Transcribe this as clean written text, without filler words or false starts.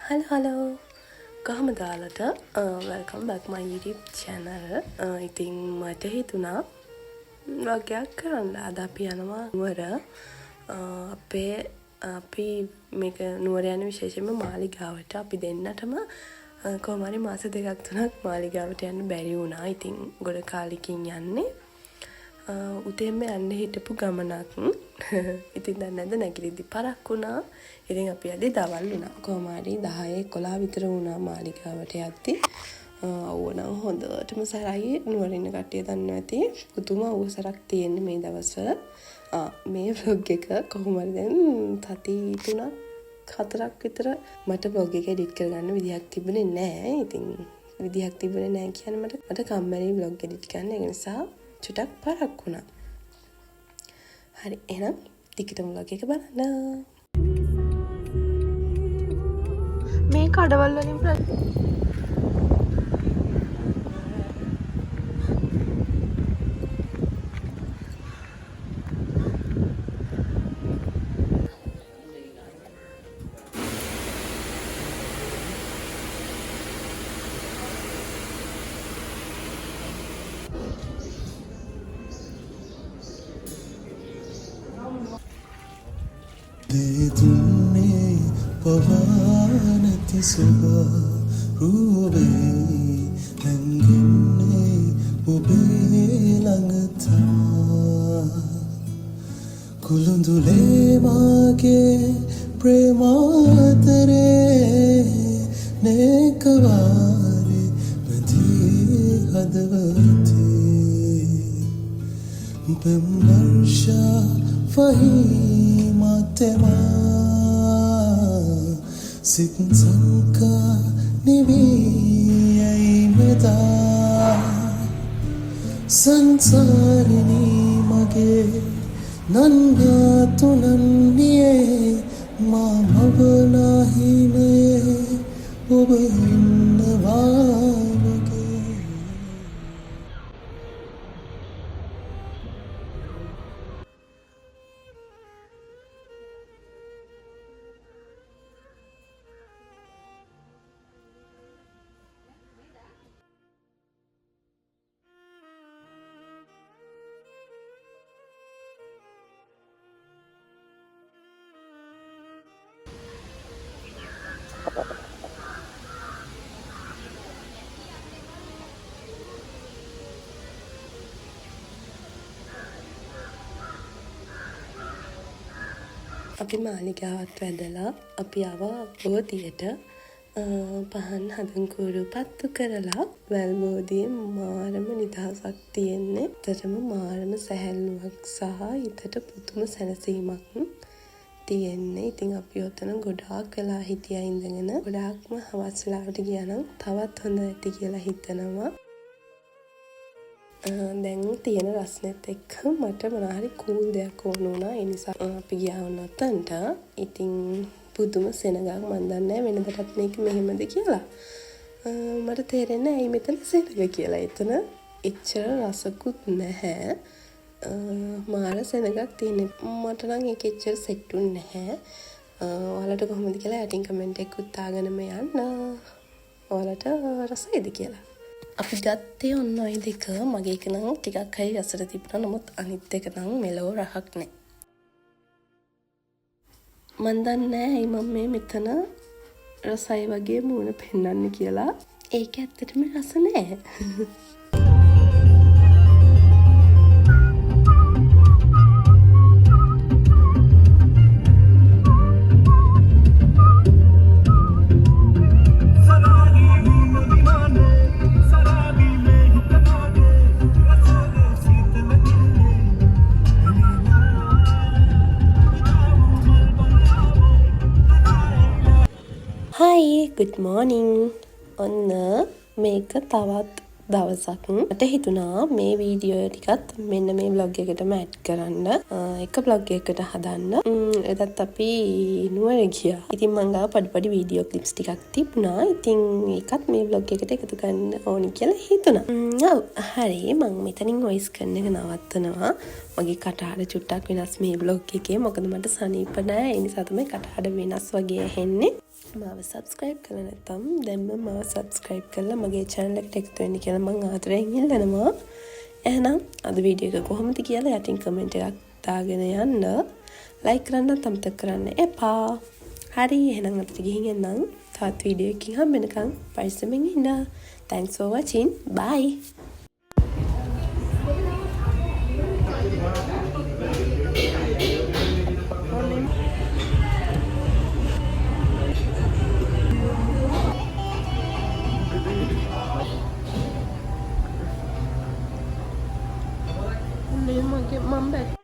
Hello කොහොමද ඔයාලට welcome back මයි YouTube channel. ඉතින් මට හිතුණා වගයක් කරන්න. අද අපි යනවා නුවර. අපි මේක නුවර යන විශේෂයෙන්ම මාලිගාවට. අපි දෙන්නටම කොහොම හරි මාස දෙකක් තුනක් මාලිගාවට යන්න බැරි වුණා. ඉතින් ගොඩ කාලෙකින් යන්නේ. උදේම යන්න හිටපු ගමනක්. ඉතින් දැන් නැද නැගිටිද්දි පරක් වුණා. ඉතින් අපි අද දවල් වුණා. කොහොම හරි 10-11 විතර වුණා මාලිගාවට යද්දි. ඕනම් හොඳටම සරයි නුවර ඉන්න කට්ටිය දන්නවා ඇති. පුදුම අවසරක් තියෙන්නේ මේ දවස්වල. මේ vlog එක කොහොම හරි දැන් තති 3-4ක් විතර මට vlog එක edit කරගන්න විදිහක් තිබුණේ නැහැ. ඉතින් විදිහක් තිබුණේ නැහැ කියන්නේ මට කම්මැලි vlog edit කරන්න. ඒ නිසා චුටක් පරක් වුණා. හරි එහෙනම් ටිකටම vlog එක බලන්න. මේ කඩවල් වලින් දෙතුන්නේ පවානති සුභා රූපේ හැංගෙන්නේ ඔබේ ළඟ තමා කුළුඳුලේ මාගේ ප්‍රේමාතරේ නෙකවාරේ මැදී හදවතේ පෙම්වර්ෂා Tema sit sanka nivi ai meda sansarini mage nanga tunanniye ma mavana hine oba innawa අපි මාලිගාවත් වැදලා අපි ආවා බෝධියට. පහන් හදන්කුරු පත්තු කරලා වැල් බෝධියේ මාරම නිදහසක් තියෙන්නේ. ඇත්තටම මාරම සැහැල්ලුවක් සහ හිතට පුදුම සැනසීමක් තියෙන්නේ. ඉතින් අපි ඔතන ගොඩාක් වෙලා හිටියා ඉඳගෙන ගොඩාක්ම හවස් වෙලාවට ගියා නම් තවත් හොඳ ඇති කියලා හිතනවා. දැන් තියෙන රස්නෙත් එක්ක මට මොනවාරි කූල් දෙයක් ඕන වුණා. ඒ නිසා අපි ගියා වුණාතන්ට. ඉතින් පුදුම සෙනගක් මන් දන්නේ වෙනදටත් මේක මෙහෙමද කියලා. මට තේරෙන්නේ ඇයි මෙතන සෙනග කියලා. එතන එච්චර රසකුත් නැහැ. මාර සෙනගක් තියෙන්නේ. මට නම් ඒක එච්චර සෙට්ුන්නේ නැහැ. ඔයාලට කොහොමද කියලා යටින් කමෙන්ට් එකක් දාගෙනම යන්න. ඔයාලට රසයිද කියලා. අපි ගත්තේ ඔන්න ඔය දෙක. මගේ එක නම් ටිකක් හරි රසට තිබුණා. නමුත් අනිත් එක නම් මෙලෝ රහක් නැහැ. මන් දන්නේ ඇයි මම මේ මෙතන රසයි වගේ මූණ පෙන්වන්නේ කියලා. ඒක ඇත්තටම රස නැහැ. Hi, good morning. ඔන්න මේක තවත් දවසක්. මට හිතුණා මේ වීඩියෝ ටිකත් මෙන්න මේ vlog එකටම ඇඩ් කරන්න. එක vlog එකකට හදන්න. එදත් අපි නුවර ගියා. ඉතින් මං ගාව පොඩි වීඩියෝ ක්ලිප්ස් ටිකක් තිබුණා. ඉතින් ඒකත් මේ vlog එකට එකතු කරන්න ඕනි කියලා හිතුණා. ඔව් හරි මං මෙතනින් වොයිස් කරන එක නවත්තනවා. මගේ කටහඬ චුට්ටක් වෙනස් මේ vlog එකේ. මොකද මට සනීප නැහැ. ඒ නිසා තමයි කටහඬ වෙනස් වගේ ඇහෙන්නේ. මාව සබස්ක්‍රයිබ් කරලා නැත්නම් දැන්ම මාව සබස්ක්‍රයිබ් කරලා මගේ channel එකට එකතු වෙන්න කියලා මම ආදරෙන් ඉල්ලනවා. එහෙනම් අද වීඩියෝ එක කොහොමද කියලා යටින් කමෙන්ට් එකක් දාගෙන යන්න. ලයික් කරන්නත් අමතක කරන්න එපා. හරි එහෙනම් අපිට ගිහින් එන්නම්. තවත් වීඩියෝ එකකින් හම්බෙනකම් පරිස්සමෙන් ඉන්න. Thanks for watching. Bye. මගේ මම බැක්